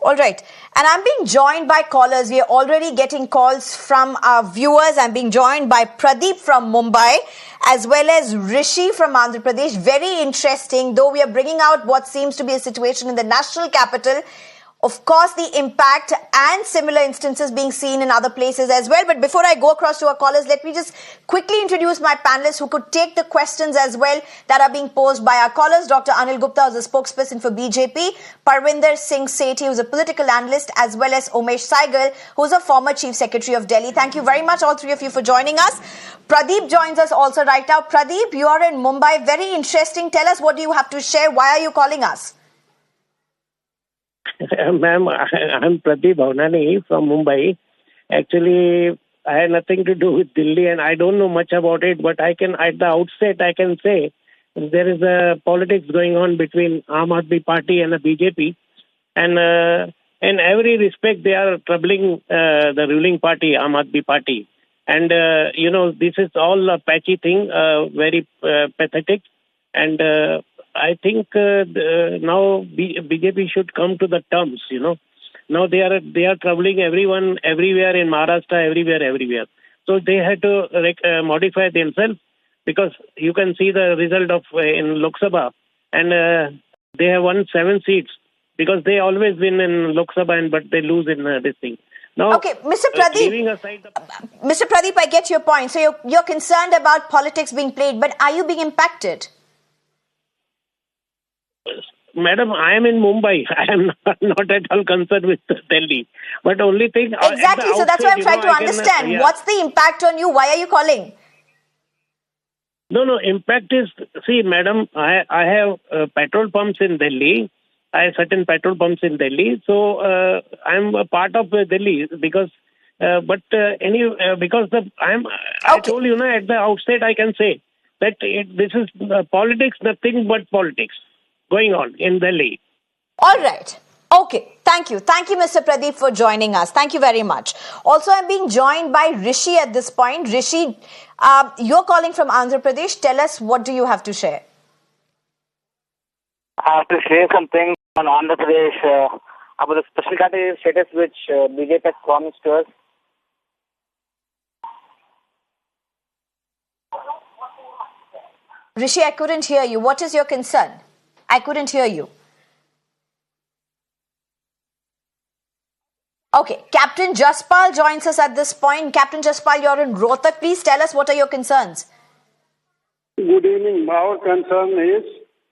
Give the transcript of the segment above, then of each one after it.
All right. And I'm being joined by callers. We are already getting calls from our viewers. I'm being joined by Pradeep from Mumbai as well as Rishi from Andhra Pradesh. Very interesting, though we are bringing out what seems to be a situation in the national capital. Of course, the impact and similar instances being seen in other places as well. But before I go across to our callers, let me just quickly introduce my panelists who could take the questions as well that are being posed by our callers. Dr. Anil Gupta, who's a spokesperson for BJP, Parvinder Singh Sethi, who's a political analyst, as well as Umesh Saigal, who's a former Chief Secretary of Delhi. Thank you very much, all three of you, for joining us. Pradeep joins us also right now. Pradeep, you are in Mumbai. Very interesting. Tell us, what do you have to share? Why are you calling us? Ma'am, I'm Pradeep Bhavnani from Mumbai. Actually, I had nothing to do with Delhi and I don't know much about it, but at the outset, I can say there is a politics going on between Aam Aadmi Party and the BJP. And in every respect, they are troubling the ruling party, Aam Aadmi Party. And, this is all a patchy thing, very pathetic. And I think now BJP should come to the terms, Now they are troubling everyone, everywhere in Maharashtra, everywhere. So they had to modify themselves, because you can see the result of in Lok Sabha, and they have won 7 seats, because they always win in Lok Sabha, but they lose in this thing. Now, okay, Mr. Pradeep, Mr. Pradeep, I get your point. So you're concerned about politics being played, but are you being impacted? Madam, I am in Mumbai. I am not at all concerned with Delhi. But only thing... Exactly. So that's what I'm trying to understand. What's the impact on you? Why are you calling? No. Impact is... See, madam, I have petrol pumps in Delhi. I have certain petrol pumps in Delhi. So I'm a part of Delhi because... I told you, at the outset, I can say that this is politics, nothing but politics going on in Delhi. All right. Okay. Thank you. Thank you, Mr. Pradeep, for joining us. Thank you very much. Also, I'm being joined by Rishi at this point. Rishi, you're calling from Andhra Pradesh. Tell us, what do you have to share? I have to share something on Andhra Pradesh about the special category status which BJP has promised to us. Rishi, I couldn't hear you. What is your concern? I couldn't hear you. Okay, Captain Jaspal joins us at this point. Captain Jaspal, you're in Rohtak. Please tell us, what are your concerns? Good evening. Our concern is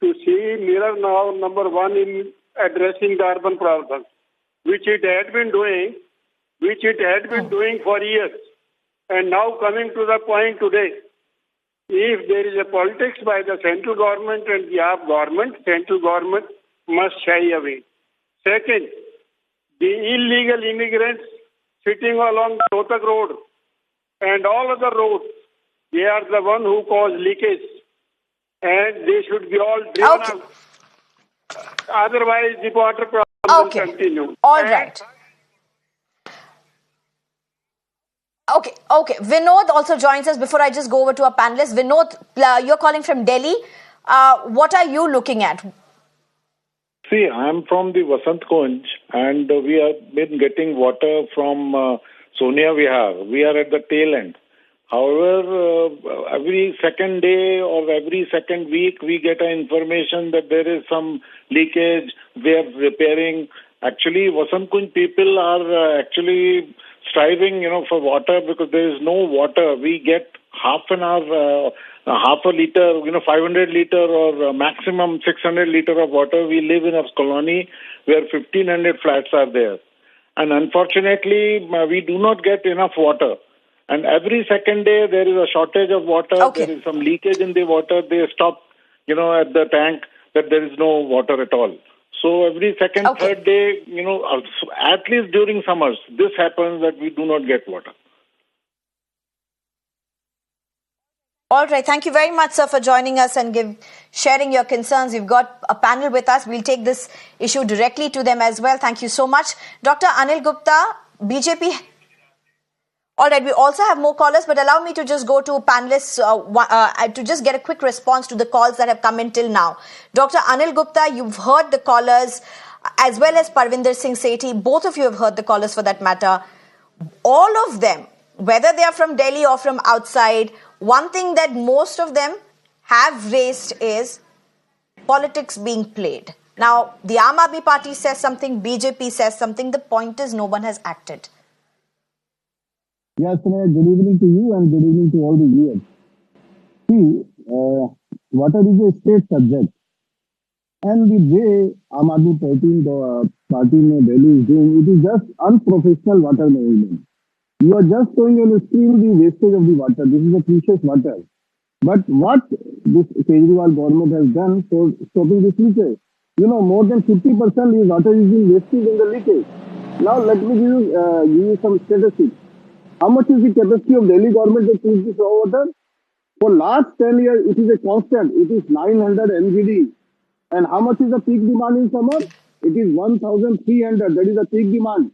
to see Mirror now number one in addressing the urban problems, which it had been doing for years. And now coming to the point today, if there is a politics by the central government and the AAP government, central government must shy away. Second, the illegal immigrants sitting along the Rohtak road and all other roads, they are the one who cause leakage, and they should be all driven out. Otherwise, the water problem will continue. All right. Okay. Vinod also joins us. Before I just go over to our panelists, Vinod, you're calling from Delhi. What are you looking at? See, I'm from the Vasant Kunj, and we have been getting water from Sonia Vihar. We are at the tail end. However, every second day or every second week, we get information that there is some leakage. We are repairing. Actually, Vasant Kunj people are actually striving, for water, because there is no water. We get half a liter, 500 liter or maximum 600 liter of water. We live in a colony where 1,500 flats are there. And unfortunately, we do not get enough water. And every second day, there is a shortage of water. Okay. There is some leakage in the water. They stop, at the tank that there is no water at all. So every second, third day, at least during summers, this happens that we do not get water. All right. Thank you very much, sir, for joining us and sharing your concerns. We've got a panel with us. We'll take this issue directly to them as well. Thank you so much. Dr. Anil Gupta, BJP. All right, we also have more callers, but allow me to just go to panelists to just get a quick response to the calls that have come in till now. Dr. Anil Gupta, you've heard the callers. as well as Parvinder Singh Sethi. Both of you have heard the callers for that matter. All of them, whether they are from Delhi or from outside, one thing that most of them have raised is politics being played. Now, the Aam Aadmi Party says something, BJP says something. The point is no one has acted. Yes, Sneha, good evening to you and good evening to all the viewers. See, water is a state subject. And the way Aam Aadmi party in Delhi is doing, it is just unprofessional water management. You are just showing on the screen the wastage of the water. This is a precious water. But what this Kejriwal government has done for stopping this leakage? More than 50% of water is being wasted in the leakage. Now, let me give you some statistics. How much is the capacity of Delhi government to treat this raw water? For last 10 years, it is a constant. It is 900 MGD. And how much is the peak demand in summer? It is 1,300. That is the peak demand.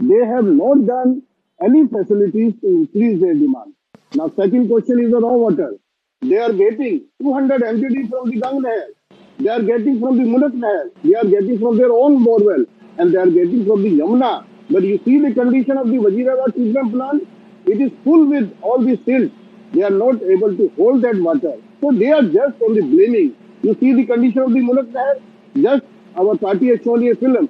They have not done any facilities to increase their demand. Now, second question is the raw water. They are getting 200 MGD from the Gang Nehar. They are getting from the Munat Nehar. They are getting from their own borewell. And they are getting from the Yamuna. But you see the condition of the Wazirabad treatment plant? It is full with all the silt. They are not able to hold that water. So they are just on the blaming. You see the condition of the Munat Nehar? Just our party has shown a film.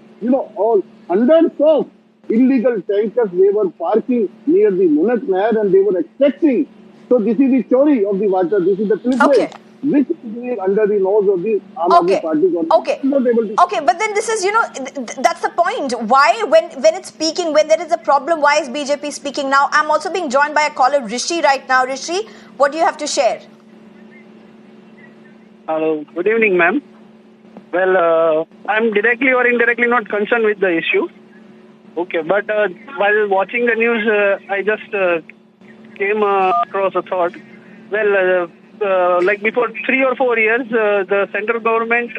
All hundreds of illegal tankers, they were parking near the Munat Nehar and they were expecting. So this is the story of the water. This is the triplet. Which is under the nose of the Aam Aadmi Party government. Okay, but then this is, that's the point. Why, when it's speaking, when there is a problem, why is BJP speaking now? I'm also being joined by a caller, Rishi, right now. Rishi, what do you have to share? Hello, good evening, ma'am. Well, I'm directly or indirectly not concerned with the issue. Okay, but while watching the news, I just came across a thought. Well, like before 3 or 4 years, the central government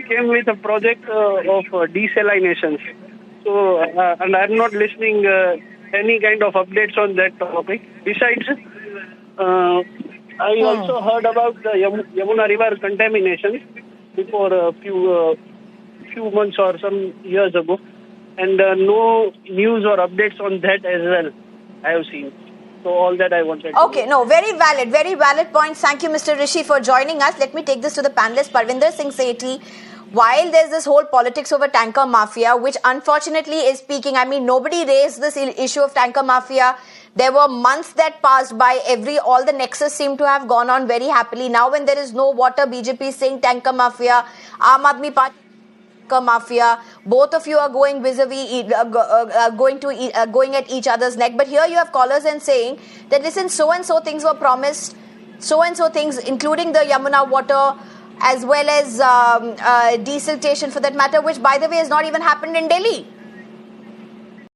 came with a project of desalination. So, and I'm not listening any kind of updates on that topic. Besides, I also heard about the Yamuna River contamination before a few months or some years ago, and no news or updates on that as well I have seen. So all that I wanted to Okay, no, very valid points. Thank you, Mr. Rishi, for joining us. Let me take this to the panelists. Parvinder Singh Sethi, while there's this whole politics over tanker mafia, which unfortunately is peaking, nobody raised this issue of tanker mafia. There were months that passed by, all the nexus seemed to have gone on very happily. Now when there is no water, BJP is saying tanker mafia, Aam Aadmi Party mafia, both of you are going vis-a-vis, going at each other's neck. But here you have callers and saying that listen, so and so things were promised, so and so things, including the Yamuna water, as well as desiltation for that matter, which by the way has not even happened in Delhi.